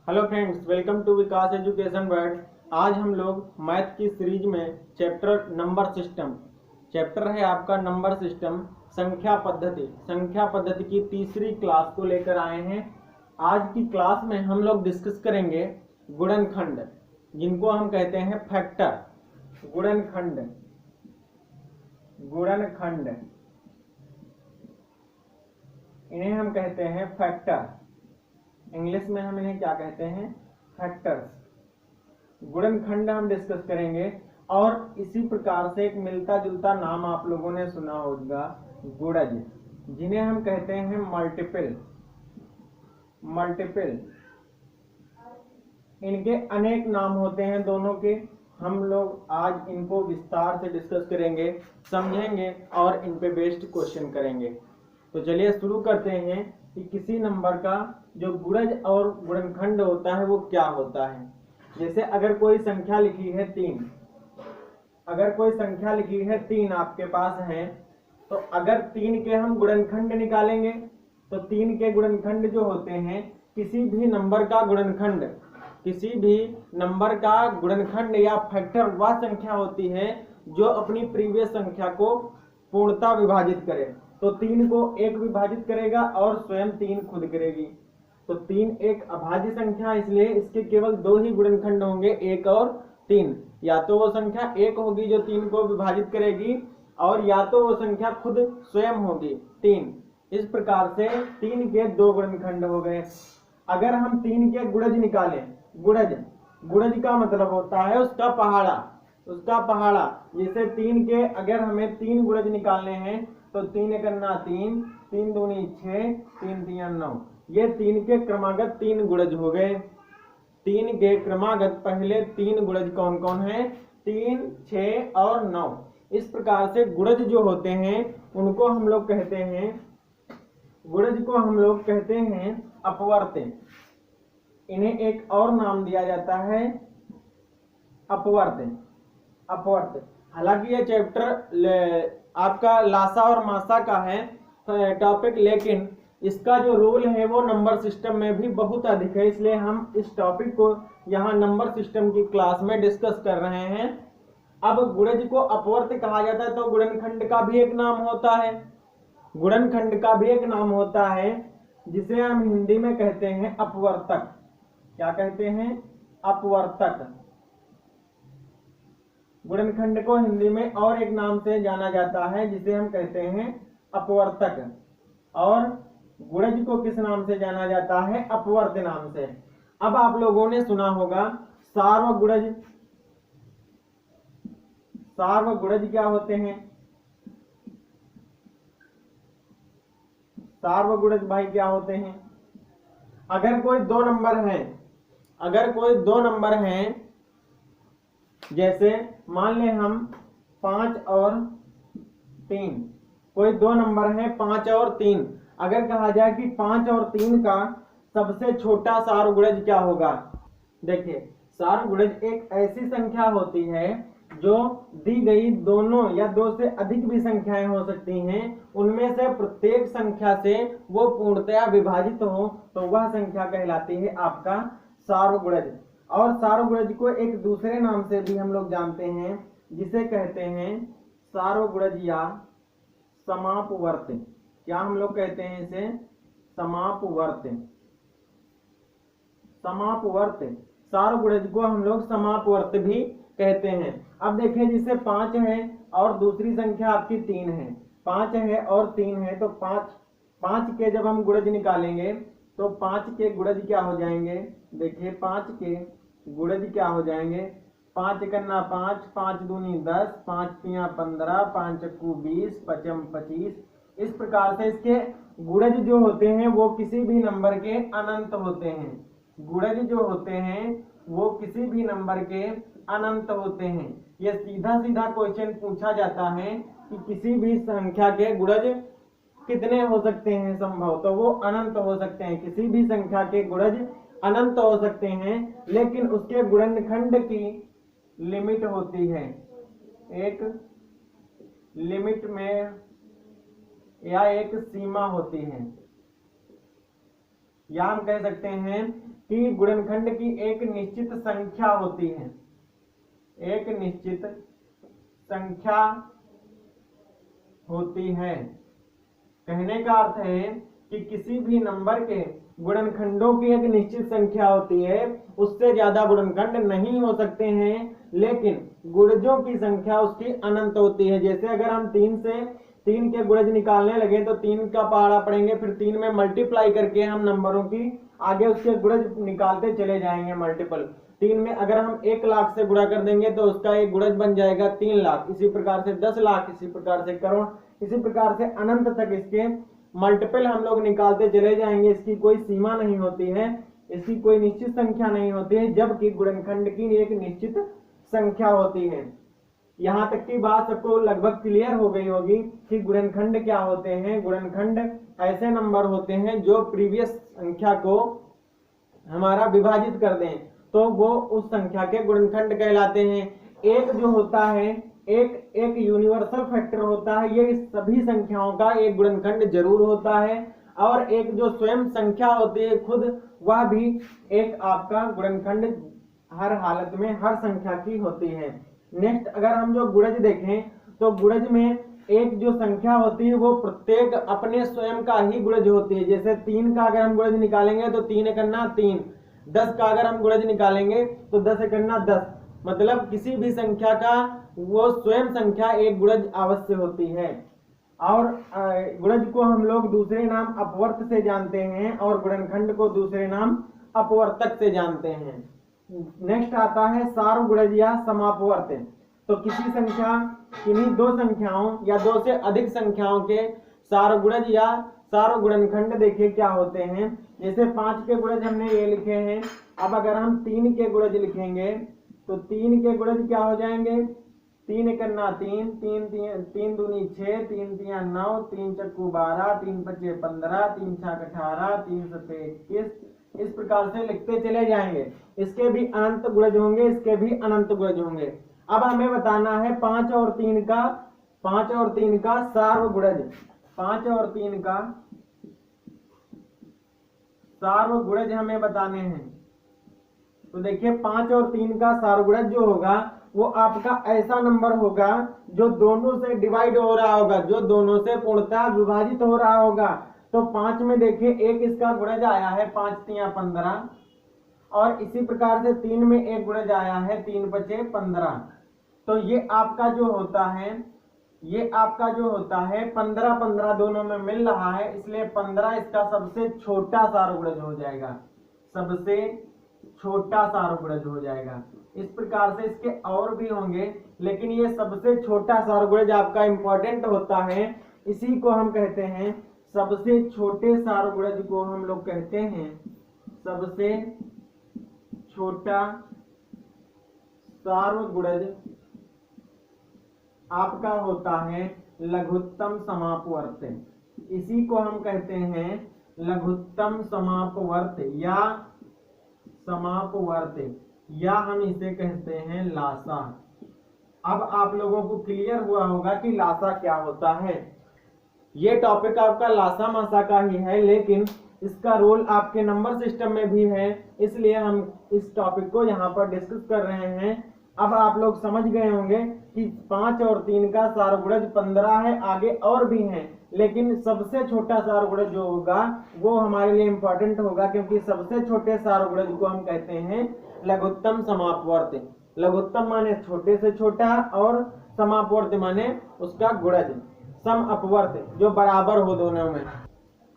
Hello friends, welcome to Vikas education world. आज हम लोग मैथ की सीरीज में चैप्टर नंबर सिस्टम चैप्टर है आपका नंबर सिस्टम संख्या पद्धति की तीसरी क्लास को लेकर आए हैं। आज की क्लास में हम लोग डिस्कस करेंगे गुणनखंड, जिनको हम कहते हैं फैक्टर। गुणनखंड इन्हें हम कहते हैं फैक्टर। इंग्लिश में हम इन्हें क्या कहते हैं? फैक्टर्स। गुणनखंड हम डिस्कस करेंगे और इसी प्रकार से एक मिलता जुलता नाम आप लोगों ने सुना होगा, गुणज, जिन्हें हम कहते हैं मल्टीपल। इनके अनेक नाम होते हैं दोनों के। हम लोग आज इनको विस्तार से डिस्कस करेंगे, समझेंगे और इन पे बेस्ड क्वेश्चन करेंगे। तो चलिए शुरू करते हैं कि किसी नंबर का जो गुणज और गुणनखंड होता है वो क्या होता है। जैसे अगर कोई संख्या लिखी है 3, आपके पास है, तो अगर 3 के हम गुणनखंड निकालेंगे तो 3 के गुणनखंड जो होते हैं, किसी भी नंबर का गुणनखंड या फैक्टर वह संख्या होती है जो अपनी प्रीवियस संख्या को पूर्णतः विभाजित करे। तो 3 को 1 विभाजित करेगा और स्वयं 3 खुद करेगी। तो 3 एक अभाज्य संख्या, इसलिए इसके केवल 2 ही गुणनखंड होंगे, 1 और 3। या तो वो संख्या 1 होगी जो 3 को विभाजित करेगी, और या तो वो संख्या खुद स्वयं होगी 3। इस प्रकार से 3 के 2 गुणनखंड हो गए। अगर हम 3 के गुणज निकालें, गुणज का मतलब होता है उसका पहाड़ा। जैसे 3 के अगर हमें 3 गुणज निकालने हैं तो 3 एकन्ना 3, 3 दूनी 6, 3 तिया 9। ये 3 के क्रमागत 3 गुणज हो गए। 3 के क्रमागत पहले 3 गुणज कौन कौन है? 3, 6 और 9। इस प्रकार से गुणज जो होते हैं उनको हम लोग कहते हैं अपवर्त्य। इन्हें एक और नाम दिया जाता है अपवर्त्य। हालांकि ये चैप्टर आपका लासा और मासा का है टॉपिक, लेकिन इसका जो रोल है वो नंबर सिस्टम में भी बहुत अधिक है, इसलिए हम इस टॉपिक को यहाँ नंबर सिस्टम की क्लास में डिस्कस कर रहे हैं। अब गुणज को अपवर्त्य कहा जाता है, तो गुणनखंड का भी एक नाम होता है, जिसे हम हिंदी में कहते हैं अपवर्तक। क्या कहते हैं? अपवर्तक। गुणनखंड को हिंदी में और एक नाम से जाना जाता है, जिसे हम कहते हैं अपवर्तक। और गुणज को किस नाम से जाना जाता है? अपवर्त्य नाम से। अब आप लोगों ने सुना होगा सार्वगुणज। सार्वगुणज क्या होते हैं? सार्वगुणज भाई क्या होते हैं? अगर कोई दो नंबर हैं, जैसे मान लें हम 5 और 3, कोई 2 नंबर है 5 और 3। अगर कहा जाए कि 5 और 3 का सबसे छोटा सार्वगुणज क्या होगा? देखिए, सार्वगुणज एक ऐसी संख्या होती है जो दी गई दोनों या 2 से अधिक भी संख्याएं हो सकती हैं, उनमें से प्रत्येक संख्या से वो पूर्णतया विभाजित हो, तो वह संख्या कहलाती है आपका सार्वगुणज। और सार्वगुणज को एक दूसरे नाम से भी हम लोग जानते हैं, जिसे कहते हैं सार्वगुणज या समापवर्त्य। क्या हम लोग कहते हैं इसे? समापवर्त्य। सार्वगुणज को हम लोग समापवर्त्य भी कहते हैं। अब देखिए, जिसे 5 है और दूसरी संख्या आपकी 3 है, 5 है और 3 है, तो 5 के जब हम गुणज निकालेंगे तो 5 के गुणज क्या हो जाएंगे? देखिए, 5 के गुणज क्या हो जाएंगे? 5 एकन्ना 5, 5 दूनी 10, 5 तिया 15, 5 चक्कू 20, 5 25। इस प्रकार से इसके गुणज जो होते हैं वो किसी भी नंबर के अनंत होते हैं। गुणज जो होते हैं वो किसी भी नंबर के अनंत होते हैं। ये सीधा क्वेश्चन पूछा जाता है कि किसी भी संख्या के गुणज कितने हो सकते हैं संभव, तो वो अनंत हो सकते हैं। किसी भी संख्या के गुणज अनंत हो सकते हैं, लेकिन उसके गुणनखंड की लिमिट होती है। एक लिमिट में या एक सीमा होती है, या हम कह सकते हैं कि गुणनखंड की एक निश्चित संख्या होती है, एक निश्चित संख्या होती है। कहने का अर्थ है कि किसी भी नंबर के गुणनखंडों की एक निश्चित संख्या होती है, उससे ज्यादा गुणनखंड नहीं हो सकते हैं, लेकिन गुणजों की संख्या उसकी अनंत होती है। जैसे अगर हम 3 के गुणज निकालने लगे तो 3 का पहाड़ा पढ़ेंगे, फिर 3 में मल्टीप्लाई करके हम नंबरों की आगे उसके गुणज निकालते चले जाएंगे मल्टीपल। 3 में अगर हम 1 लाख से गुणा कर देंगे तो उसका एक गुणज बन जाएगा 3 लाख, इसी प्रकार से 10 लाख, इसी प्रकार से करोड़, इसी प्रकार से अनंत तक इसके मल्टीपल हम लोग निकालते चले जाएंगे। इसकी कोई सीमा नहीं होती है, इसकी कोई निश्चित संख्या नहीं होती है, जबकि गुणनखंड की एक निश्चित संख्या होती है। यहां तक की बात सबको लगभग क्लियर हो गई होगी कि गुणनखंड क्या होते हैं। गुणनखंड ऐसे नंबर होते हैं जो प्रीवियस संख्या को हमारा विभाजित कर दें तो वो उस संख्या के गुणनखंड कहलाते हैं। एक जो होता है, एक यूनिवर्सल फैक्टर होता है, ये सभी संख्याओं का एक गुणनखंड जरूर होता है, और एक जो स्वयं संख्या होती है खुद, वह भी एक आपका गुणनखंड हर हालत में हर संख्या की होती है। नेक्स्ट अगर हम जो गुणज देखें तो गुणज में एक जो संख्या होती है वो प्रत्येक अपने स्वयं का ही गुणज होती है। जैसे 3 का अगर हम गुणज निकालेंगे तो 3 एकन्ना 3, 10 का अगर हम गुणज निकालेंगे तो 10 एकन्ना 10, मतलब किसी भी संख्या का वो स्वयं संख्या एक गुणज अवश्य होती है। और गुणज को हम लोग दूसरे नाम अपवर्त से जानते हैं और गुणनखंड को दूसरे नाम अपवर्तक से जानते हैं। नेक्स्ट आता है सार्वगुणज या समापवर्त। तो किसी संख्या, किन्हीं दो संख्याओं या दो से अधिक संख्याओं के सार्वगुणज या सार्वगुणनखंड देखे क्या होते हैं। जैसे 5 के गुणज हमने ये लिखे हैं, अब अगर हम 3 के गुणज लिखेंगे तो 3 के गुणज क्या हो जाएंगे, 3 एकन्ना 3, 3 दूनी 6, 3 तिया 9, 3 चक्कू 12, 3 पचे 15, 3 छाक 18, 3 सते 21, इस प्रकार से लिखते चले जाएंगे। इसके भी अनंत गुणज होंगे, इसके भी अनंत गुणज होंगे। अब हमें बताना है 5 और 3 का सार्वगुणज, 5 और 3 का सार्वगुणज हमें बताने हैं। तो देखिए 5 और 3 का सार्वगुणज जो होगा वो आपका ऐसा नंबर होगा जो दोनों से डिवाइड हो रहा होगा, जो दोनों से पूर्णतः विभाजित हो रहा होगा। तो 5 में देखिए एक इसका गुणज आया है 5 तिया 15, और इसी प्रकार से 3 में एक गुणज आया है 3 पचे 15। तो ये आपका जो होता है, ये आपका जो होता है 15 दोनों में मिल रहा है, इसलिए 15 इसका सबसे छोटा सार्वगुणज हो जाएगा, सबसे छोटा सार्वगुणज हो जाएगा। इस प्रकार से इसके और भी होंगे, लेकिन ये सबसे छोटा सार्वगुणज आपका इंपॉर्टेंट होता है। इसी को हम कहते हैं, सबसे छोटे सार्वगुणज को हम लोग कहते हैं सबसे छोटा सार्वगुणज आपका होता है लघुत्तम समापवर्त। इसी को हम कहते हैं लघुत्तम समापवर्त या समापवर्त, या हम इसे कहते हैं लासा। अब आप लोगों को क्लियर हुआ होगा कि लासा क्या होता है। ये टॉपिक आपका लासा मासा का ही है, लेकिन इसका रोल आपके नंबर सिस्टम में भी है, इसलिए हम इस टॉपिक को यहाँ पर डिस्कस कर रहे हैं। अब आप लोग समझ गए होंगे कि 5 और 3 का सार्वगुणज 15 है, आगे और भी हैं, लेकिन सबसे छोटा सार्वगुणज जो होगा वो हमारे लिए इंपॉर्टेंट होगा, क्योंकि सबसे छोटे सार्वगुणज को हम कहते हैं लघुत्तम समापवर्त। लघुत्तम माने छोटे से छोटा और समापवर्त माने उसका गुणज, सम अपवर्त जो बराबर हो दोनों में।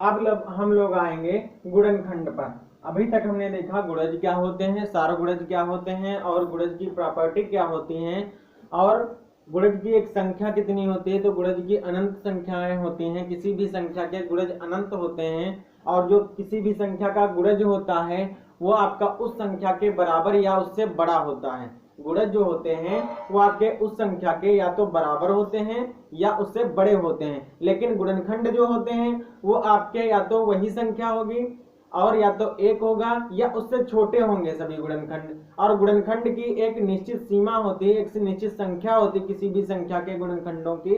अब हम लोग आएंगे गुणनखंड पर। अभी तक हमने देखा गुणज क्या होते हैं, सार्वगुणज क्या होते हैं, और गुणज की प्रॉपर्टी क्या होती हैं, और गुणज की एक संख्या कितनी होती है। तो गुणज की अनंत संख्याएं होती हैं, किसी भी संख्या के गुणज अनंत होते हैं, और जो किसी भी संख्या का गुणज होता है वो आपका उस संख्या के बराबर या उससे बड़ा होता है। गुणज जो होते हैं वो आपके उस संख्या के या तो बराबर होते हैं या उससे बड़े होते हैं, लेकिन गुणनखंड जो होते हैं वो आपके या तो वही संख्या होगी और या तो 1 होगा या उससे छोटे होंगे सभी गुणनखंड। और गुणनखंड की एक निश्चित सीमा होती है, एक निश्चित संख्या होती है, किसी भी संख्या के गुणनखंडों की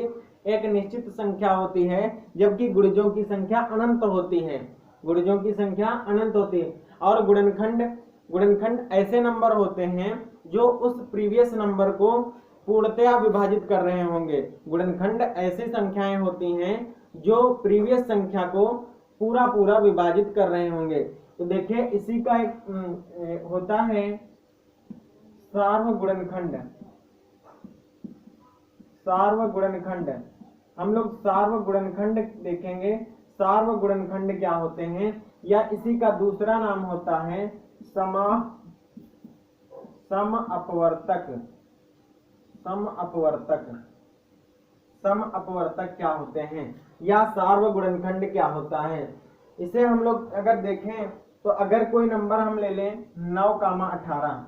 एक निश्चित संख्या होती है, जबकि गुणजों की संख्या अनंत होती है, गुणजों की संख्या अनंत होती है। और गुणनखंड ऐसे नंबर होते हैं जो उस प्रीवियस नंबर को पूर्णतया विभाजित कर रहे होंगे। गुणनखंड ऐसी संख्याएं होती हैं जो प्रीवियस संख्या को पूरा पूरा विभाजित कर रहे होंगे। तो देखिए इसी का एक होता है सार्वगुणनखंड। सार्वगुणनखंड हम लोग सार्वगुणनखंड देखेंगे। सार्वगुणनखंड क्या होते हैं, या इसी का दूसरा नाम होता है समअपवर्तक। समअपवर्तक क्या होते हैं या सार्वगुणनखंड क्या होता है। इसे हम लोग अगर देखें तो अगर कोई नंबर हम ले लें 9,18,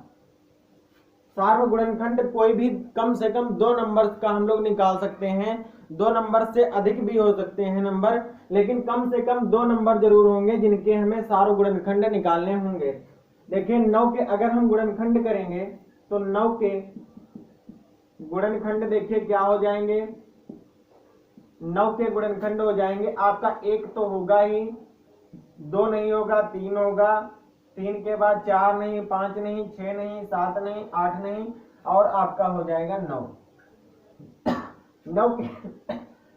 सार्वगुणनखंड कोई भी कम से कम 2 नंबर का हम लोग निकाल सकते हैं। 2 नंबर से अधिक भी हो सकते हैं नंबर, लेकिन कम से कम 2 नंबर जरूर होंगे जिनके हमें सार्वगुणनखंड निकालने होंगे। देखिए 9 के अगर हम गुणनखंड करेंगे तो 9 के गुणनखंड देखिए क्या हो जाएंगे। 9 के गुणनखंड हो जाएंगे आपका 1 तो होगा ही, 2 नहीं होगा, 3 होगा, 3 के बाद 4 नहीं, 5 नहीं, 6 नहीं, 7 नहीं, 8 नहीं, और आपका हो जाएगा 9।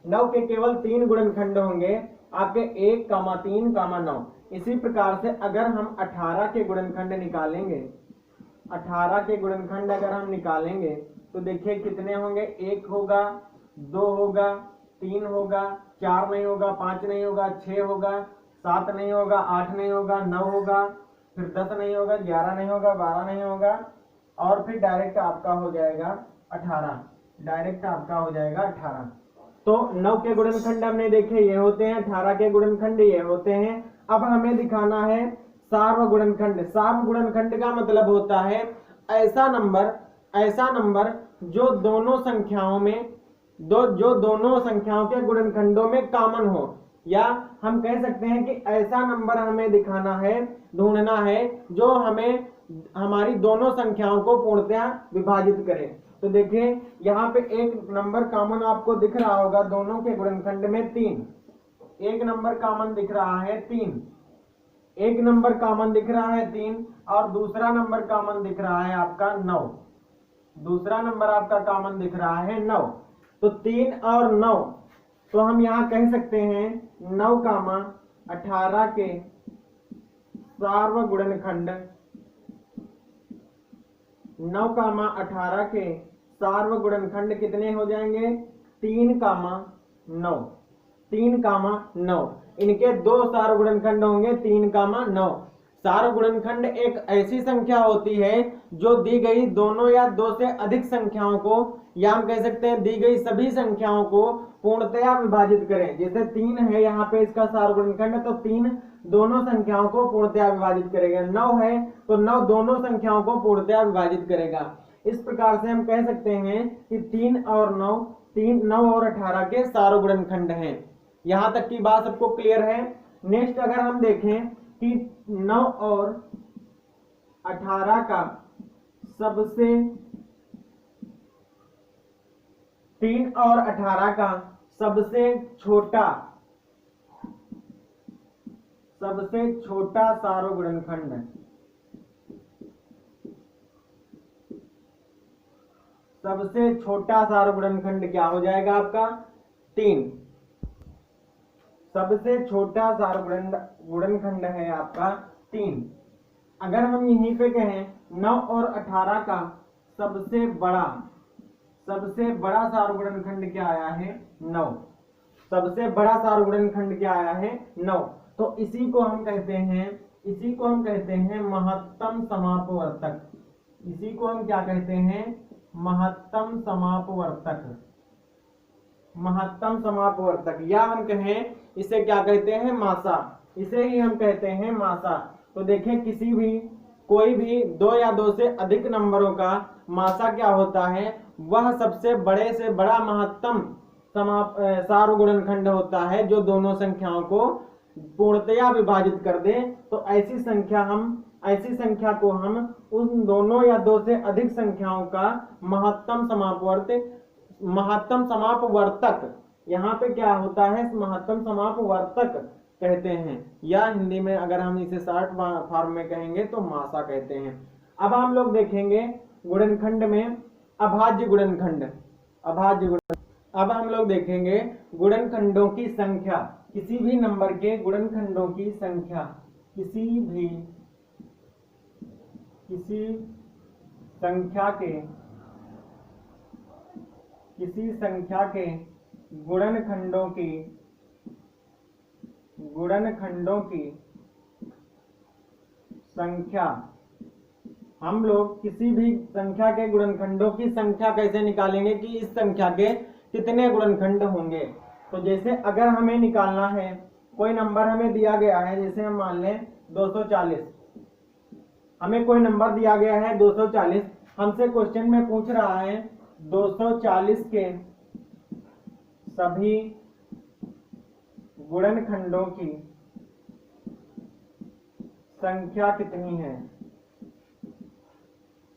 9 के केवल 3 गुणनखंड होंगे आपके 1, 3, 9। इसी प्रकार से अगर हम 18 के गुणनखंड निकालेंगे, 18 के गुणनखंड अगर हम निकालेंगे तो देखिए कितने होंगे। 1 होगा, 2 होगा, 3 होगा, 4 नहीं होगा, 5 नहीं होगा, 6 होगा, 7 नहीं होगा, 8 नहीं होगा, 9 होगा, फिर 10 नहीं होगा, 11 नहीं होगा, 12 नहीं होगा, और फिर डायरेक्ट आपका हो जाएगा 18। डायरेक्ट आपका हो जाएगा 18। तो 9 के गुणनखंड हमने देखे ये होते हैं, 18 के गुणनखंड ये होते हैं। अब हमें दिखाना है सार्वगुणनखंड। सार्वगुणनखंड का मतलब होता है ऐसा नंबर जो दोनों संख्याओं के गुणनखंडों में कॉमन हो, या हम कह सकते हैं कि ऐसा नंबर हमें दिखाना है, ढूंढना है जो हमें हमारी दोनों संख्याओं को पूर्णतः विभाजित करे। तो देखिए यहाँ पे एक नंबर कॉमन आपको दिख रहा होगा दोनों के गुणनखंड में 3। एक नंबर कॉमन दिख रहा है 3, एक नंबर कॉमन दिख रहा है 3, और दूसरा नंबर कॉमन दिख रहा है आपका 9। दूसरा नंबर आपका कॉमन दिख रहा है 9। तो 3 और 9, तो हम यहाँ कह सकते हैं 9,18 के सार्वगुणनखंड, 9,18 के सार्वगुणनखंड कितने हो जाएंगे। 3,9। 3,9 इनके 2 सार्वगुणनखंड होंगे 3,9। सार्वगुणनखंड एक ऐसी संख्या होती है जो दी गई दोनों या 2 से अधिक संख्याओं को, या हम कह सकते हैं दी गई सभी संख्याओं को पूर्णतया विभाजित करें। जैसे 3 है यहाँ पे इसका सार्वगुणनखंड, तो 3 दोनों संख्याओं को पूर्णतया विभाजित करेगा। 9 है तो 9 दोनों संख्याओं को पूर्णतया विभाजित करेगा। इस प्रकार से हम कह सकते हैं कि 3 और 18 के सार्वगुणनखंड हैं। यहां तक की बात सबको क्लियर है। नेक्स्ट अगर हम देखें कि 9 और 18 का सबसे 3 और 18 का सबसे छोटा सार्वगुणनखंड, सबसे छोटा सार्वगुणनखंड क्या हो जाएगा आपका 3। सबसे छोटा सार्वगुणनखंड है आपका 3। अगर हम यहीं पे कहें 9 और 18 का सबसे बड़ा सार्वगुणनखंड क्या आया है 9। सबसे बड़ा सार्वगुणनखंड क्या आया है 9। तो इसी को हम कहते हैं महत्तम समापवर्तक। इसी को हम क्या कहते हैं, महत्तम समापवर्तक, या हम कहें इसे क्या कहते हैं मासा। इसे ही हम कहते हैं मासा। तो देखें कोई भी 2 या 2 से अधिक नंबरों का मासा क्या होता है, वह सबसे बड़े से बड़ा महत्तम सार्वगुणनखंड होता है जो दोनों संख्याओं को पूर्णतया विभाजित कर दे। तो ऐसी संख्या को हम उन दोनों या 2 से अधिक संख्याओं का महत्तम समापवर्तक, यहाँ पे क्या होता है महत्तम समापवर्तक कहते हैं, या हिंदी में अगर हम इसे शॉर्ट फॉर्म में कहेंगे तो मासा कहते हैं। अब हम लोग देखेंगे गुणनखंड में अभाज्य गुणनखंड। अभाज्य गुणन, अब हम लोग देखेंगे गुणनखंडों की संख्या, किसी भी नंबर के गुणनखंडों की संख्या, किसी संख्या के गुणनखंडों की संख्या, हम लोग किसी भी संख्या के गुणनखंडों की संख्या कैसे निकालेंगे कि इस संख्या के कितने गुणनखंड होंगे। तो जैसे अगर हमें निकालना है, कोई नंबर हमें दिया गया है, जैसे हम मान लें 240, हमें कोई नंबर दिया गया है 240, हमसे क्वेश्चन में पूछ रहा है 240 के सभी गुणनखंडों की संख्या कितनी है,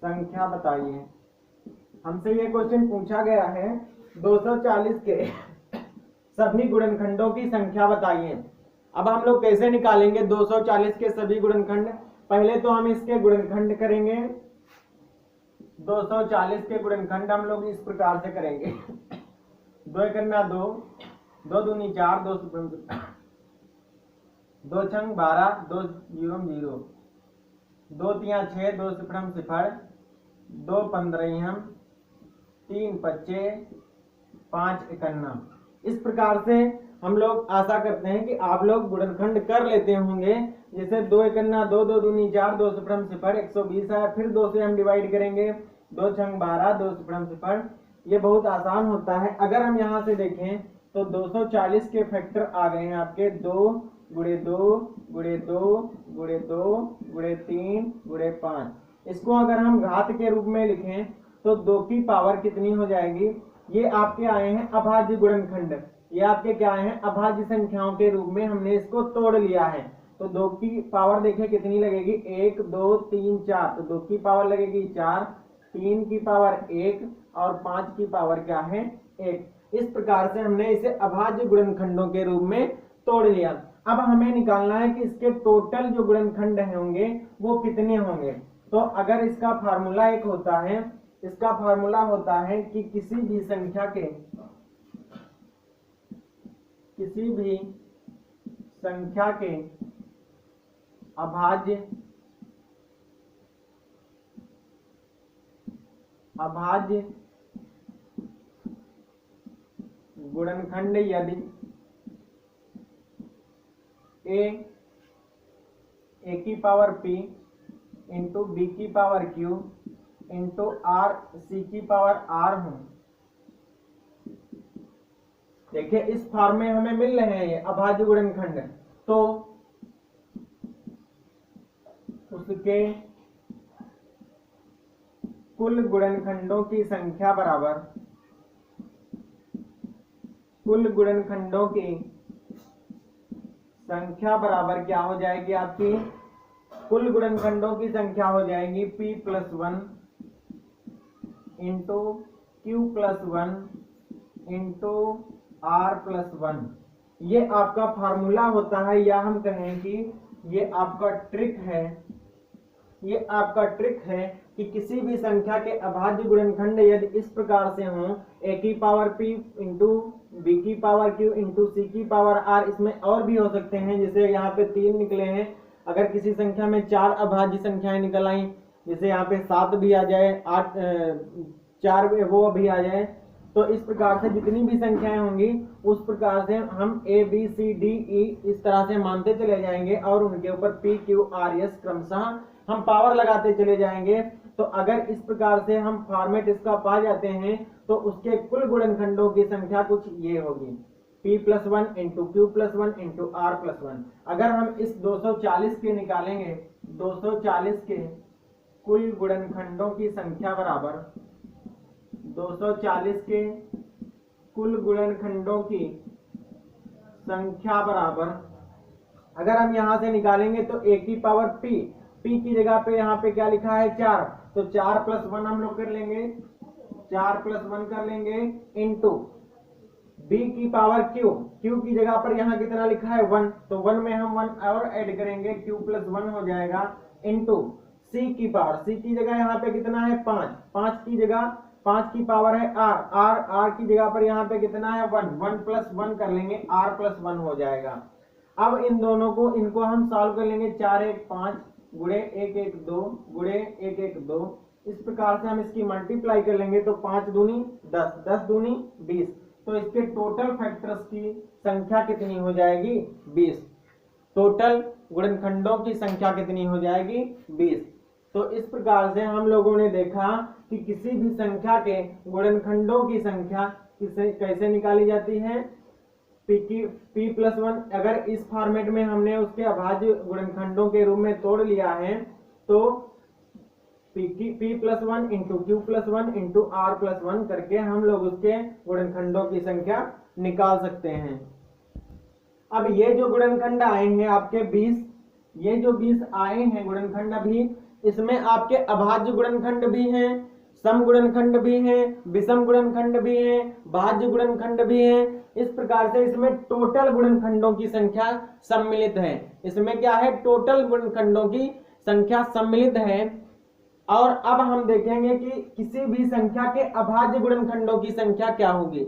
संख्या बताइए। हमसे ये क्वेश्चन पूछा गया है 240 के सभी गुणनखंडों की संख्या बताइए। अब हम लोग कैसे निकालेंगे 240 के सभी गुणनखंड? पहले तो हम इसके गुणनखंड करेंगे। 240 के गुणनखंड हम लोग इस प्रकार से करेंगे, 2 करना 2, 2 दूनी 4, 2 छंग 12, 2 जीरो 0, 2 तिया 6, 2 सिफरम 0, 2 15, 3 25, 5 51। इस प्रकार से हम लोग आशा करते हैं कि आप लोग गुणनखंड कर लेते होंगे। जैसे 2 एकन्ना 2, 2 दूनी 4, 2 सिफरम 0, 120 है। फिर 2 से हम डिवाइड करेंगे, 2 छंग 12, 2 सिफरम 0। ये बहुत आसान होता है। अगर हम यहाँ से देखें तो 240 के फैक्टर आ गए हैं आपके 2 गुणे 2 गुणे 2 गुणे 2 गुणे 3 गुणे 5। इसको अगर हम घात के रूप में लिखें तो 2 की पावर कितनी हो जाएगी? ये आपके आए हैं अभाज्य गुणनखंड, ये आपके क्या आए हैं? अभाज्य संख्याओं के रूप में हमने इसको तोड़ लिया है। तो 2 की पावर देखें कितनी लगेगी? 1 2 3 4, तो 2 की पावर लगेगी 4, 3 की पावर 1 और 5 की पावर क्या है? 1। इस प्रकार से हमने इसे अभाज्य गुणनखंडों के रूप में तोड़ लिया। अब हमें निकालना है कि इसके टोटल जो गुणनखंड होंगे वो कितने होंगे। तो अगर इसका फार्मूला एक होता है, इसका फार्मूला होता है कि किसी भी संख्या के अभाज्य गुणनखंड यदि a की पावर p इंटू b की power q into r c की पावर r हो। देखिए इस फॉर्म में हमें मिल रहे हैं ये अभाज्य गुणनखंड, तो उसके कुल गुणनखंडों की संख्या बराबर क्या हो जाएगी? आपकी कुल गुणनखंडों की संख्या हो जाएगी p+1 into q+1 into r+1। ये आपका फार्मूला होता है, या हम कहें कि ये आपका ट्रिक है। ये आपका ट्रिक है कि किसी भी संख्या के अभाज्य गुणनखंड यदि इस प्रकार से हों, a की पावर p इंटू b की पावर q इंटू c की पावर r, इसमें और भी हो सकते हैं। जैसे यहाँ पे 3 निकले हैं, अगर किसी संख्या में 4 अभाज्य संख्याएं निकल आई, जैसे यहाँ पे 7 भी आ जाए, 8 4 वो भी आ जाए, तो इस प्रकार से जितनी भी संख्याएं होंगी उस प्रकार से हम a b c d e इस तरह से मानते चले जाएंगे और उनके ऊपर p q r s क्रमशः हम पावर लगाते चले जाएंगे। तो अगर इस प्रकार से हम फॉर्मेट इसका पा जाते हैं तो उसके कुल गुणनखंडों की संख्या कुछ ये होगी, p+1 into q+1 into r+1। अगर हम इस 240 के निकालेंगे, 240 के कुल गुणनखंडों की संख्या बराबर 240 के कुल गुणनखंडों की संख्या बराबर, अगर हम यहां से निकालेंगे तो a की पावर p की जगह पे यहाँ पे क्या लिखा है? 4, तो 4+1 हम लोग कर लेंगे, 4+1 कर लेंगे इंटू b b की पावर q, q की जगह पर यहाँ कितना लिखा है 1, तो 1 में हम 1 और ऐड करेंगे, q प्लस 1 हो जाएगा, इंटू c की पावर, c की जगह यहाँ पे कितना है 5, 5 की जगह 5 की पावर है r की जगह पर यहाँ पे कितना है 1, 1 प्लस 1 कर लेंगे, r प्लस 1 हो जाएगा। अब इन दोनों को इनको हम सॉल्व कर लेंगे, 4 1 5 गुणे 1 1 2 गुणे 1 1 2, इस प्रकार से हम इसकी मल्टीप्लाई कर लेंगे, तो 5 दूनी 10, 10 दूनी 20, तो इसके टोटल फैक्टर्स की संख्या कितनी हो जाएगी 20। टोटल गुणनखंडों की संख्या कितनी हो जाएगी 20। तो इस प्रकार से हम लोगों ने देखा कि किसी भी संख्या के गुणनखंडों की संख्या कैसे निकाली जाती है। p प्लस 1 अगर इस फॉर्मेट में हमने उसके अभाज्य गुणनखंडों के रूप में तोड़ लिया है, तो p plus 1 into Q plus 1 into R plus 1 करके हम लोग उसके गुणनखंडों की संख्या निकाल सकते हैं। अब ये जो गुणनखंड आए हैं आपके 20, ये जो 20 आए हैं गुणनखंड, अभी इसमें आपके अभाज्य गुणनखंड भी हैं, सम गुणनखंड भी हैं, विषम गुणनखंड भी हैं, भाज्य गुणनखंड भी हैं। इस प्रकार से इसमें टोटल गुणनखंडों की संख्या सम्मिलित है। इसमें क्या है, टोटल गुणनखंडों की संख्या सम्मिलित है। और अब हम देखेंगे कि किसी भी संख्या के अभाज्य गुणनखंडों की संख्या क्या होगी।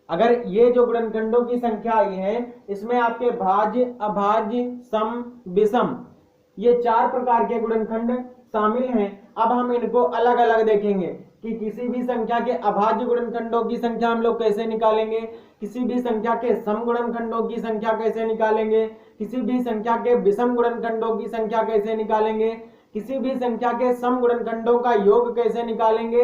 अगर ये जो गुणनखंडों की संख्या आई है, इसमें आपके भाज्य, अभाज्य, सम, विषम, ये 4 प्रकार के गुणनखंड शामिल हैं। अब हम इनको अलग अलग देखेंगे कि किसी भी संख्या के अभाज्य गुणनखंडों की संख्या हम लोग कैसे निकालेंगे, किसी भी संख्या के सम गुणनखंडों की संख्या कैसे निकालेंगे, किसी भी संख्या के विषम गुणनखंडों की संख्या कैसे निकालेंगे, किसी भी संख्या के सम गुणनखंडों का योग कैसे निकालेंगे,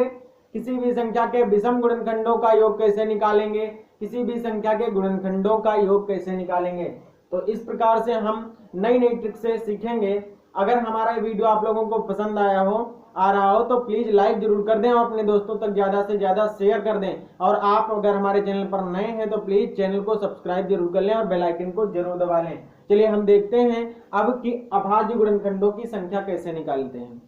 किसी भी संख्या के विषम गुणनखंडों का योग कैसे निकालेंगे, किसी भी संख्या के गुणनखंडों का योग कैसे निकालेंगे। तो इस प्रकार से हम नई नई ट्रिक से सीखेंगे। अगर हमारा वीडियो आप लोगों को पसंद आ रहा हो तो प्लीज लाइक जरूर कर दें और अपने दोस्तों तक ज्यादा से ज्यादा शेयर कर दें। और आप अगर हमारे चैनल पर नए हैं तो प्लीज चैनल को सब्सक्राइब जरूर कर लें और बेल आइकन को जरूर दबा लें। चलिए हम देखते हैं अब कि अभाज्य गुणनखंडों की संख्या कैसे निकालते हैं।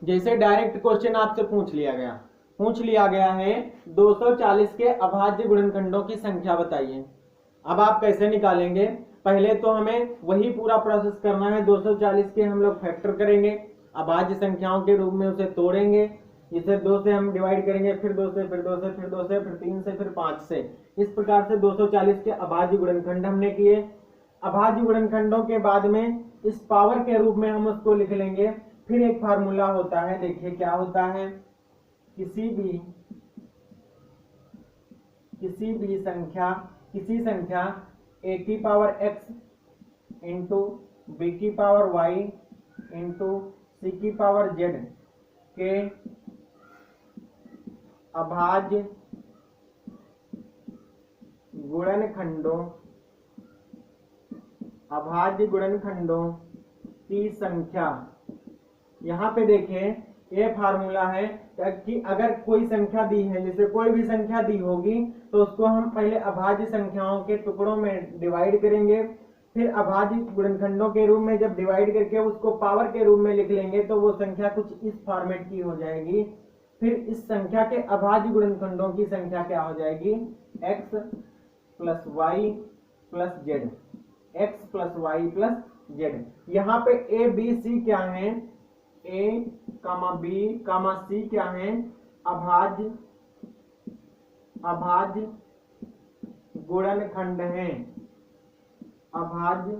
जैसे डायरेक्ट क्वेश्चन आपसे पूछ लिया गया है 240 के अभाज्य गुणनखंडों की संख्या बताइए। अब आप कैसे निकालेंगे, पहले तो हमें वही पूरा प्रोसेस करना है। 240 के हम लोग फैक्टर करेंगे, अभाज्य संख्याओं के रूप में उसे तोड़ेंगे, इसे 2 से हम डिवाइड करेंगे, फिर 2 से, फिर 2 से, फिर 2 से, फिर 3 से, फिर 5 से। इस प्रकार से 240 के अभाज्य गुणनखंड हमने किए। अभाज्य गुणनखंडों के बाद में इस पावर के रूप में हम उसको लिख लेंगे। फिर एक फार्मूला होता है, देखिए क्या होता है, किसी संख्या a की पावर x इंटू b की पावर y इंटू c की पावर z के अभाज्य गुणनखंडों की संख्या। यहाँ पे देखिए ये फार्मूला है कि अगर कोई संख्या दी है, जैसे कोई भी संख्या दी होगी तो उसको हम पहले अभाज्य संख्याओं के टुकड़ों में डिवाइड करेंगे, फिर अभाज्य गुणनखंडों के रूप में जब डिवाइड करके उसको पावर के रूप में लिख लेंगे तो वो संख्या कुछ इस फॉर्मेट की हो जाएगी। फिर इस संख्या के अभाज्य गुणनखंडों की संख्या क्या हो जाएगी, x plus Y plus Z, x plus Y plus Z. यहाँ पे a b c क्या है, a b c क्या है, अभाज्य गुणनखंड है, अभाज्य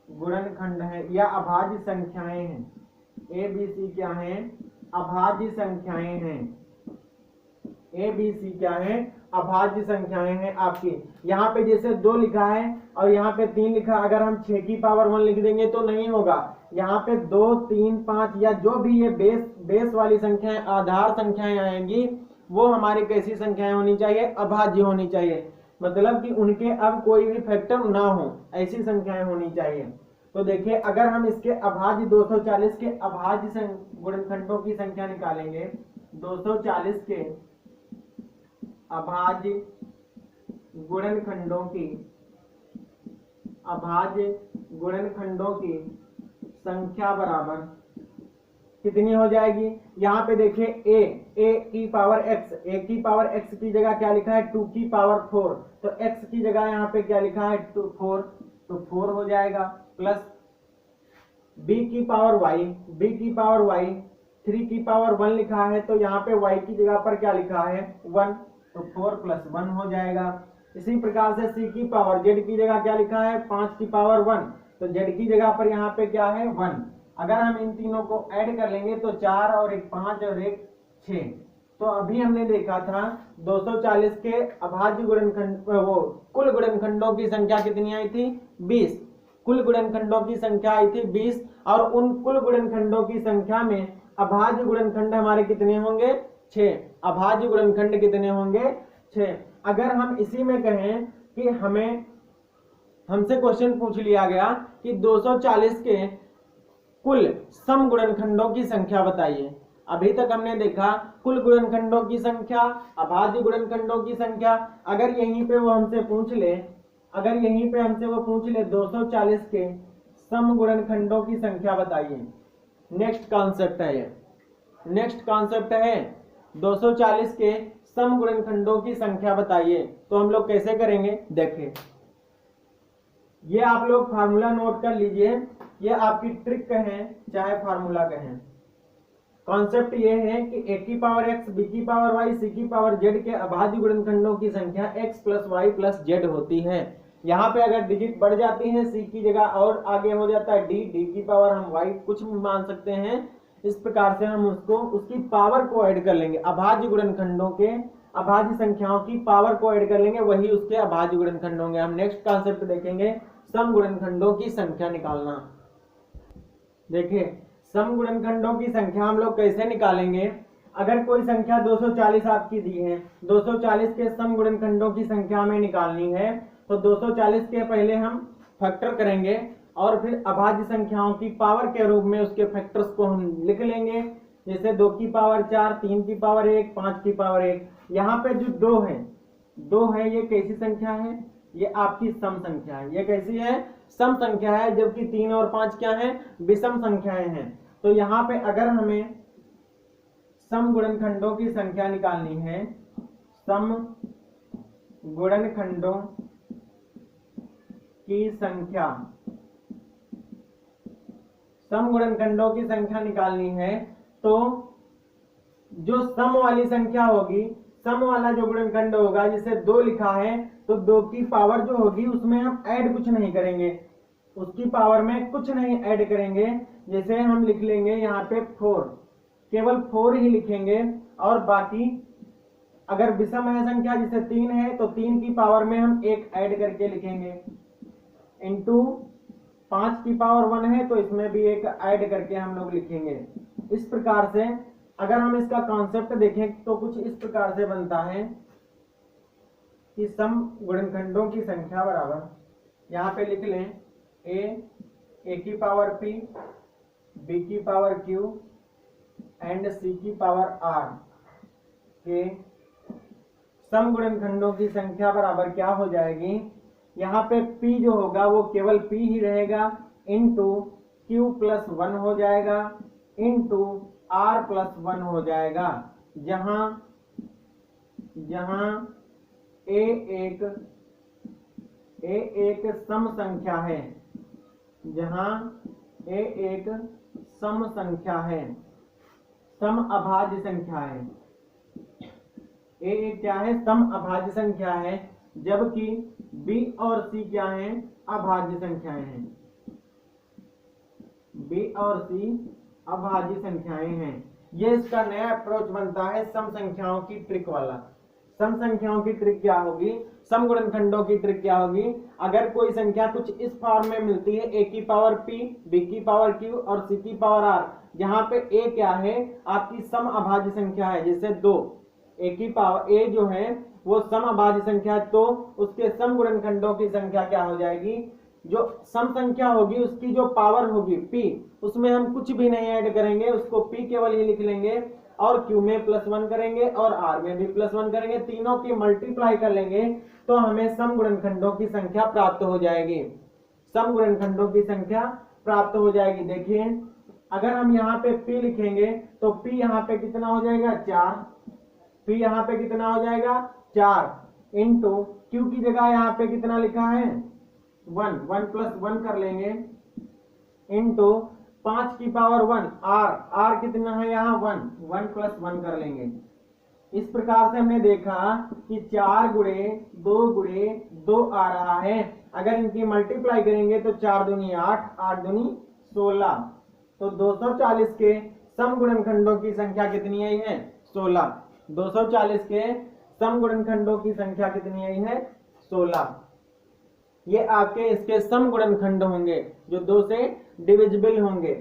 गुणनखंड है या अभाज्य संख्याएं हैं। a b c क्या है, अभाज्य संख्याएं हैं। a b c क्या है, अभाज्य संख्याएं हैं आपकी। यहाँ पे जैसे 2 लिखा है और यहाँ पे 3 लिखा, अगर हम 6 की पावर 1 लिख देंगे तो नहीं होगा। यहाँ पे 2 3 5 या जो भी ये बेस वाली संख्याएं, आधार संख्याएं आएंगी, वो हमारी कैसी संख्याएं होनी चाहिए, अभाज्य होनी चाहिए। मतलब कि उनके अब कोई भी फैक्टर ना हो, ऐसी संख्याएं होनी चाहिए। तो देखिए अगर हम इसके अभाज्य 240 के अभाज्य गुणनखंडों की संख्या निकालेंगे, 240 के अभाज्य गुणनखंडों की संख्या बराबर कितनी हो जाएगी। यहाँ पे देखिए ए की पावर एक्स की जगह क्या लिखा है 2 की पावर 4, तो x की जगह यहाँ पे क्या लिखा है 4, तो 4 हो जाएगा, प्लस b की पावर y 3 की पावर 1 लिखा है, तो यहाँ पे y की जगह पर क्या लिखा है 1, तो 4 + 1 हो जाएगा। इसी प्रकार से c की पावर z की जगह क्या लिखा है 5 की पावर 1, तो z की जगह पर यहाँ पे क्या है 1। अगर हम इन तीनों को ऐड कर लेंगे तो 4 और 1 5 और 1 6। तो अभी हमने देखा था 240 के अभाज्य गुणनखंड वो कुल गुणनखंडों की संख्या कितनी आई थी 20, कुल गुणनखंडों की संख्या आई थी 20, और उन कुल गुणनखंडों की संख्या में अभाज्य गुणनखंड हमारे कितने होंगे 6, अभाज्य गुणनखंड कितने होंगे 6। अगर हम इसी में कहें कि हमसे क्वेश्चन पूछ लिया गया कि 240 के कुल सम गुणनखंडों की संख्या बताइए। अभी तक हमने देखा कुल गुणनखंडों की संख्या, अभाज्य गुणनखंडों की संख्या। अगर यहीं पे वो हमसे पूछ ले 240 के सम गुणनखंडों की संख्या बताइए। नेक्स्ट कॉन्सेप्ट है 240 के सम गुणनखंडों की संख्या बताइए। तो हम लोग कैसे करेंगे देखिए, ये आप लोग फार्मूला नोट कर लीजिए, ये आपकी ट्रिक कहें चाहे फार्मूला कहें। कॉन्सेप्ट ये है कि a की पावर x, b की पावर y, c की पावर z के अभाज्य गुणनखंडों की संख्या x + y + z होती है। यहाँ पे अगर डिजिट बढ़ जाती है c की जगह और आगे हो जाता है d की पावर हम y कुछ भी मान सकते हैं। इस प्रकार से हम उसकी पावर को ऐड कर लेंगे, अभाज्य गुणनखंडों के अभाज्य संख्याओं की पावर को ऐड कर लेंगे, वही उसके अभाज्य गुणनखंड होंगे। हम नेक्स्ट कॉन्सेप्ट देखेंगे सम गुणनखंडों की संख्या निकालना। देखिए सम गुणनखंडों की संख्या हम लोग कैसे निकालेंगे। अगर कोई संख्या 240 आपकी दी है, 240 के सम गुणनखंडों की संख्या में निकालनी है, तो 240 के पहले हम फैक्टर करेंगे और फिर अभाज्य संख्याओं की पावर के रूप में उसके फैक्टर्स को हम लिख लेंगे। जैसे 2 की पावर 4, 3 की पावर 1, 5 की पावर 1। यहाँ पे जो 2 है ये कैसी संख्या है, ये आपकी सम संख्या है। ये कैसी है सम संख्या है, जबकि 3 और 5 क्या है विषम संख्याएं हैं। तो यहाँ पे अगर हमें सम गुणनखंडों की संख्या निकालनी है, सम गुणनखंडों की संख्या निकालनी है, तो जो सम वाली संख्या होगी, सम वाला जो गुणनखंड होगा जिसे 2 लिखा है, तो 2 की पावर जो होगी उसमें हम ऐड कुछ नहीं करेंगे, उसकी पावर में कुछ नहीं ऐड करेंगे। जैसे हम लिख लेंगे यहाँ पे 4, केवल 4 ही लिखेंगे, और बाकी अगर विषम है संख्या जैसे 3 है तो 3 की पावर में हम 1 ऐड करके लिखेंगे, इंटू 5 की पावर 1 है तो इसमें भी 1 ऐड करके हम लोग लिखेंगे। इस प्रकार से अगर हम इसका कॉन्सेप्ट देखें तो कुछ इस प्रकार से बनता है कि सम गुणनखंडों की संख्या बराबर, यहाँ पे लिख लें a की पावर p, b की पावर q एंड c की पावर r के सम गुणनखंडों की संख्या बराबर क्या हो जाएगी। यहाँ पे p जो होगा वो केवल p ही रहेगा, इंटू q + 1 हो जाएगा, इंटू r + 1 हो जाएगा। जहां a एक सम संख्या है, जहां a एक सम संख्या है, सम अभाज्य संख्या है। a एक क्या है सम अभाज्य संख्या है, जबकि b और c क्या है अभाज्य संख्याएं हैं। b और c अभाज्य संख्याएं हैं। ये इसका नया अप्रोच बनता है सम संख्याओं की ट्रिक वाला। सम संख्याओं की ट्रिक क्या होगी, सम गुणनखंडों की ट्रिक क्या होगी। अगर कोई संख्या कुछ इस फॉर्म में मिलती है, a की पावर p, b की पावर q और c की पावर r, जहां पे a क्या है आपकी सम अभाज्य संख्या है, जैसे 2, a की पावर a जो है वो सम अभाज्य संख्या है, तो उसके सम गुणनखंडों की संख्या क्या हो जाएगी। जो सम संख्या होगी उसकी जो पावर होगी p, उसमें हम कुछ भी नहीं ऐड करेंगे, उसको p केवल ही लिख लेंगे, और q में +1 करेंगे और r में भी +1 करेंगे, तीनों की मल्टीप्लाई कर लेंगे तो हमें सम गुणनखंडों की संख्या प्राप्त हो जाएगी। सम गुणनखंडों की संख्या प्राप्त हो जाएगी। देखिए अगर हम यहाँ पे p लिखेंगे तो p यहाँ पे कितना हो जाएगा 4, p यहाँ पे कितना हो जाएगा 4 इंटू q की जगह यहाँ पे कितना लिखा है 1, 1 + 1 कर लेंगे इंटू 5 की पावर 1 r कितना है यहाँ 1, 1 + 1 कर लेंगे। इस प्रकार से हमने देखा कि 4 गुणे 2 गुणे 2 आ रहा है। अगर इनकी मल्टीप्लाई करेंगे तो 4 दूनी 8, 8 दूनी 16। तो 240 के समगुणनखंडों की संख्या कितनी आई है 16। 240 के समगुणनखंडों की संख्या कितनी आई है 16। ये आपके इसके समगुणनखंड होंगे जो 2 से डिविजिबल होंगे।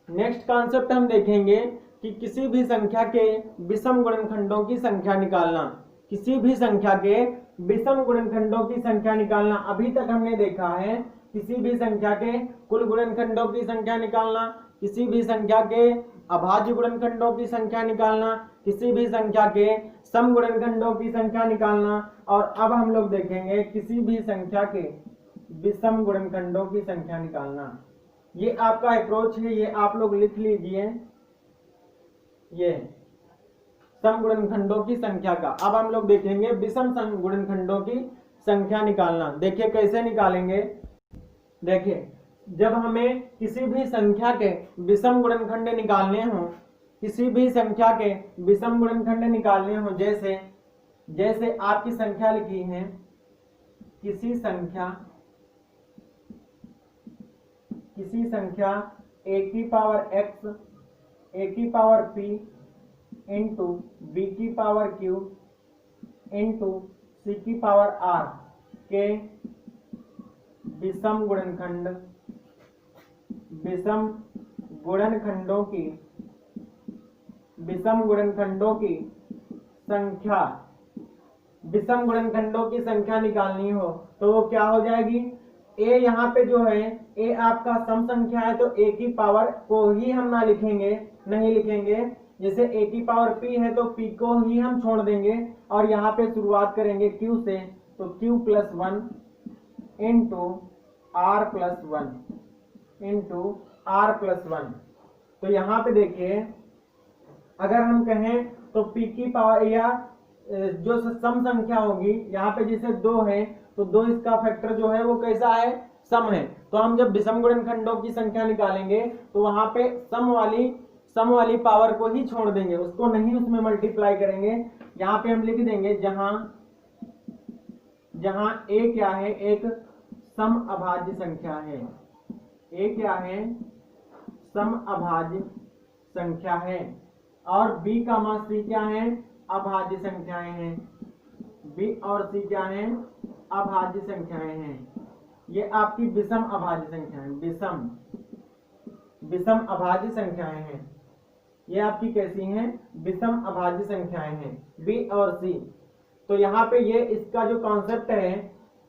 नेक्स्ट कॉन्सेप्ट हम देखेंगे कि किसी भी संख्या के विषम गुणनखंडों की संख्या निकालना। किसी भी संख्या के विषम गुणनखंडों की संख्या निकालना। अभी तक हमने देखा है किसी भी संख्या के कुल गुणनखंडों की संख्या निकालना, किसी भी संख्या के अभाज्य गुणनखंडों की संख्या निकालना, किसी भी संख्या के सम गुणनखंडों की संख्या निकालना, और अब हम लोग देखेंगे किसी भी संख्या के विषम गुणनखंडों की संख्या निकालना। ये आपका अप्रोच है, ये आप लोग लिख लीजिए, ये सम गुणनखंडों की संख्या का। अब हम लोग देखेंगे विषम गुणनखंडों की संख्या निकालना। देखिए कैसे निकालेंगे। देखिए जब हमें किसी भी संख्या के विषम गुणनखंड निकालने हो, किसी भी संख्या के विषम गुणनखंड निकालने हो, जैसे आपकी संख्या लिखी है, किसी संख्या a की पावर x, a की पावर p इंटू b की पावर q इंटू c की पावर r के विषम गुणनखंडों की संख्या, विषम गुणनखंडों की संख्या निकालनी हो तो वो क्या हो जाएगी। a यहाँ पे जो है a आपका सम संख्या है तो a की पावर को ही हम नहीं लिखेंगे। जैसे a की पावर p है तो p को ही हम छोड़ देंगे और यहाँ पे शुरुआत करेंगे q से, तो q + 1 इंटू r + 1। तो यहाँ पे देखिए अगर हम कहें तो p की पावर या जो सम संख्या होगी, यहाँ पे जैसे 2 है तो 2 इसका फैक्टर जो है वो कैसा है सम है। तो हम जब विषम गुणनखंडों की संख्या निकालेंगे तो वहां पे सम वाली पावर को ही छोड़ देंगे, उसको नहीं उसमें मल्टीप्लाई करेंगे। यहाँ पे हम लिख देंगे जहां a क्या है, एक सम अभाज्य संख्या है, a क्या है सम अभाज्य संख्या है, और b, c क्या है अभाज्य संख्याएं हैं, b और c क्या है अभाज्य संख्याएं हैं। ये आपकी विषम अभाज्य संख्याएं, विषम अभाज्य संख्याएं हैं। ये आपकी कैसी हैं विषम अभाज्य संख्याएं हैं b और c। तो यहाँ पे ये इसका जो कॉन्सेप्ट है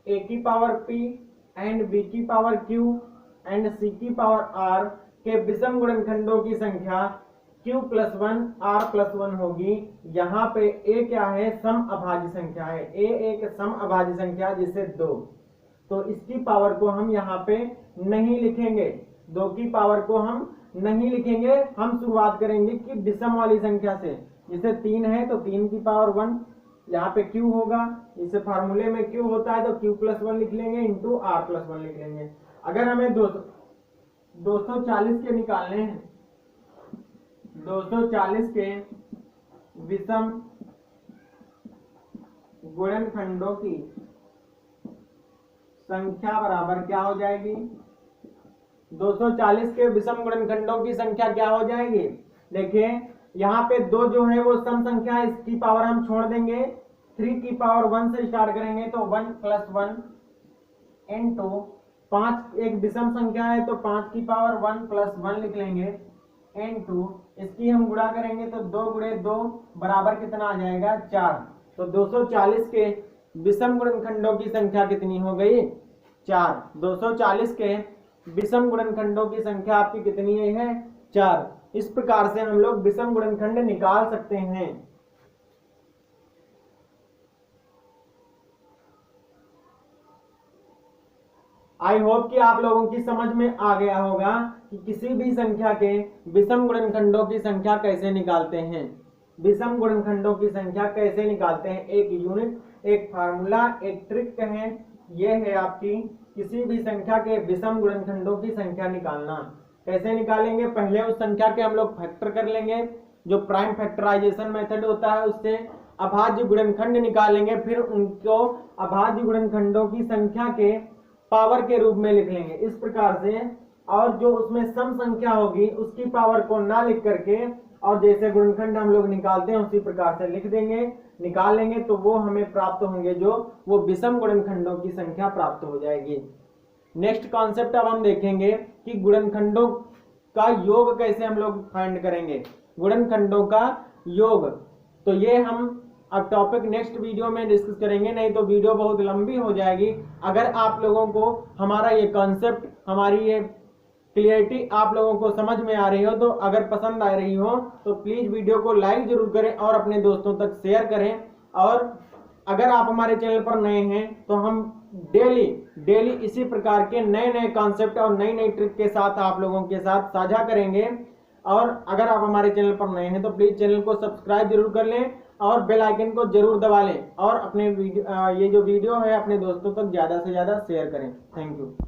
a की पावर p एंड b की पावर q एंड c की पावर r के विषम गुणनखंडों की संख्या q + 1 r + 1 होगी। यहाँ पे a क्या है सम अभाज्य संख्या है, a एक सम अभाज्य संख्या जिसे 2, तो इसकी पावर को हम यहाँ पे नहीं लिखेंगे, 2 की पावर को हम नहीं लिखेंगे। हम शुरुआत करेंगे कि विषम वाली संख्या से, जैसे 3 है तो 3 की पावर 1, यहाँ पे q होगा, इसे फार्मूले में q होता है तो q + 1 लिख लेंगे इंटू r + 1 लिख लेंगे। अगर हमें 240 के निकालने हैं, 240 के विषम गुणनखंडों की संख्या बराबर क्या हो जाएगी, 240 के विषम गुणनखंडों की संख्या क्या हो जाएगी। देखिए यहाँ पे 2 जो है वो सम संख्या है, इसकी पावर हम छोड़ देंगे, 3 की पावर 1 से स्टार्ट करेंगे तो 1 + 1 इंटू 5 एक विषम संख्या है तो 5 की पावर 1 + 1 लिख लेंगे इंटू इसकी हम गुणा करेंगे तो 2 × 2 बराबर कितना आ जाएगा 4। तो 240 के विषम गुणनखंडों की संख्या कितनी हो गई 4। 240 के विषम गुणनखंडों की संख्या आपकी कितनी है 4। इस प्रकार से हम लोग विषम गुणनखंड निकाल सकते हैं। आई होप कि आप लोगों की समझ में आ गया होगा कि किसी भी संख्या के विषम गुणनखंडों की संख्या कैसे निकालते हैं। विषम गुणनखंडों की संख्या कैसे निकालते हैं, एक यूनिट, एक फार्मूला, एक ट्रिक है। ये है आपकी किसी भी संख्या के विषम गुणनखंडों की संख्या निकालना। कैसे निकालेंगे, पहले उस संख्या के हम लोग फैक्टर कर लेंगे, जो प्राइम फैक्टराइजेशन मेथड होता है उससे अभाज्य गुणनखंड निकालेंगे, फिर उनको अभाज्य गुणनखंडों की संख्या के पावर के रूप में लिख लेंगे इस प्रकार से, और जो उसमें सम संख्या होगी उसकी पावर को ना लिख करके और जैसे गुणनखंड हम लोग निकालते हैं उसी प्रकार से लिख देंगे, निकाल लेंगे तो वो हमें प्राप्त होंगे, जो वो विषम गुणनखंडों की संख्या प्राप्त हो जाएगी। नेक्स्ट कॉन्सेप्ट अब हम देखेंगे कि गुणनखंडों का योग कैसे हम लोग फाइंड करेंगे, गुणनखंडों का योग। तो ये हम अब टॉपिक नेक्स्ट वीडियो में डिस्कस करेंगे, नहीं तो वीडियो बहुत लंबी हो जाएगी। अगर आप लोगों को हमारा ये कॉन्सेप्ट, हमारी ये क्लियरिटी आप लोगों को समझ में आ रही हो, तो अगर पसंद आ रही हो तो प्लीज वीडियो को लाइक जरूर करें और अपने दोस्तों तक शेयर करें। और अगर आप हमारे चैनल पर नए हैं तो हम डेली इसी प्रकार के नए नए कॉन्सेप्ट और नई नई ट्रिक के साथ आप लोगों के साथ साझा करेंगे। और अगर आप हमारे चैनल पर नए हैं तो प्लीज चैनल को सब्सक्राइब जरूर कर लें और बेल आइकन को जरूर दबा लें और अपने ये जो वीडियो है अपने दोस्तों तक ज्यादा से ज्यादा शेयर करें। Thank you.